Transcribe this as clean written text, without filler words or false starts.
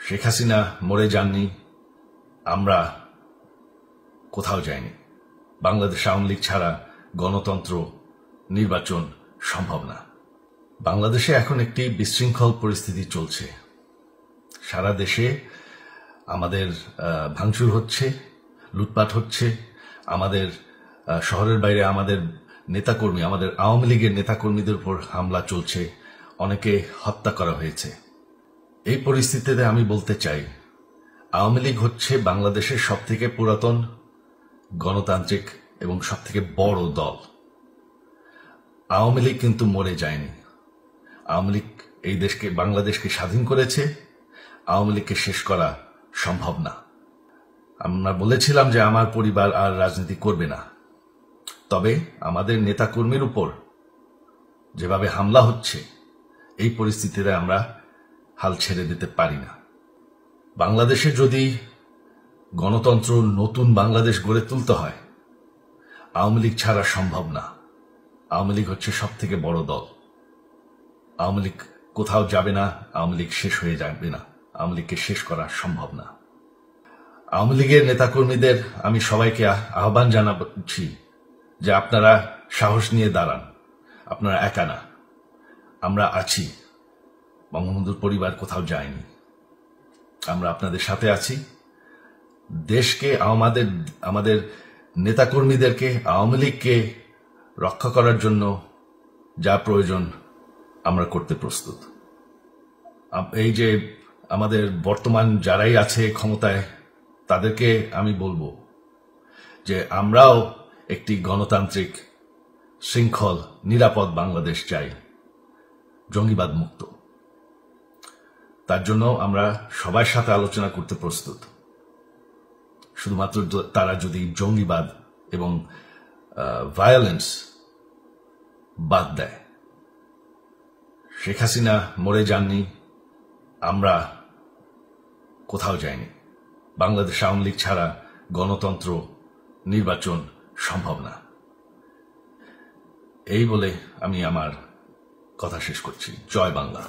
শেখ হাসিনা মরে যাননি, আমরা কোথাও যাইনি। বাংলাদেশ আওয়ামী লীগ ছাড়া গণতন্ত্র, নির্বাচন সম্ভব না। বাংলাদেশে এখন একটি বিশৃঙ্খল পরিস্থিতি চলছে। সারা দেশে আমাদের ভাঙচুর হচ্ছে, লুটপাট হচ্ছে, আমাদের শহরের বাইরে আমাদের নেতাকর্মী, আমাদের আওয়ামী লীগের নেতাকর্মীদের উপর হামলা চলছে, অনেকে হত্যা করা হয়েছে। এই পরিস্থিতিতে আমি বলতে চাই, আওয়ামী লীগ হচ্ছে বাংলাদেশের সবথেকে পুরাতন গণতান্ত্রিক এবং সবথেকে বড় দল। আওয়ামী লীগ কিন্তু মরে যায়নি। আওয়ামী লীগ এই দেশকে, বাংলাদেশকে স্বাধীন করেছে। আওয়ামী লীগকে শেষ করা সম্ভব না। আমরা বলেছিলাম যে আমার পরিবার আর রাজনীতি করবে না, তবে আমাদের নেতাকর্মীর উপর যেভাবে হামলা হচ্ছে, এই পরিস্থিতিতে আমরা হাল ছেড়ে দিতে পারি না। বাংলাদেশে যদি গণতন্ত্র, নতুন বাংলাদেশ গড়ে তুলতে হয়, আওয়ামী লীগ ছাড়া সম্ভব না। আওয়ামী লীগ হচ্ছে সব থেকে বড় দল। আওয়ামী লীগ কোথাও যাবে না, আওয়ামী লীগ শেষ হয়ে যাবে না। আওয়ামী লীগকে শেষ করা সম্ভব না। আওয়ামী লীগের নেতাকর্মীদের আমি সবাইকে আহ্বান জানাচ্ছি যে আপনারা সাহস নিয়ে দাঁড়ান। আপনারা একা না, আমরা আছি। বঙ্গবন্ধুর পরিবার কোথাও যায়নি, আমরা আপনাদের সাথে আছি। দেশকে, আমাদের নেতাকর্মীদেরকে, আওয়ামী লীগকে রক্ষা করার জন্য যা প্রয়োজন আমরা করতে প্রস্তুত। এই যে আমাদের বর্তমান যারাই আছে ক্ষমতায়, তাদেরকে আমি বলবো যে আমরাও একটি গণতান্ত্রিক, শৃঙ্খল, নিরাপদ বাংলাদেশ চাই, জঙ্গিবাদ মুক্ত। তার জন্য আমরা সবার সাথে আলোচনা করতে প্রস্তুত, শুধুমাত্র তারা যদি জঙ্গিবাদ এবং ভায়োলেন্স বাদ দেয়। শেখ হাসিনা মরে যাননি, আমরা কোথাও যাইনি। বাংলাদেশ আওয়ামী লীগ ছাড়া গণতন্ত্র, নির্বাচন সম্ভব না। এই বলে আমি আমার কথা শেষ করছি। জয় বাংলা।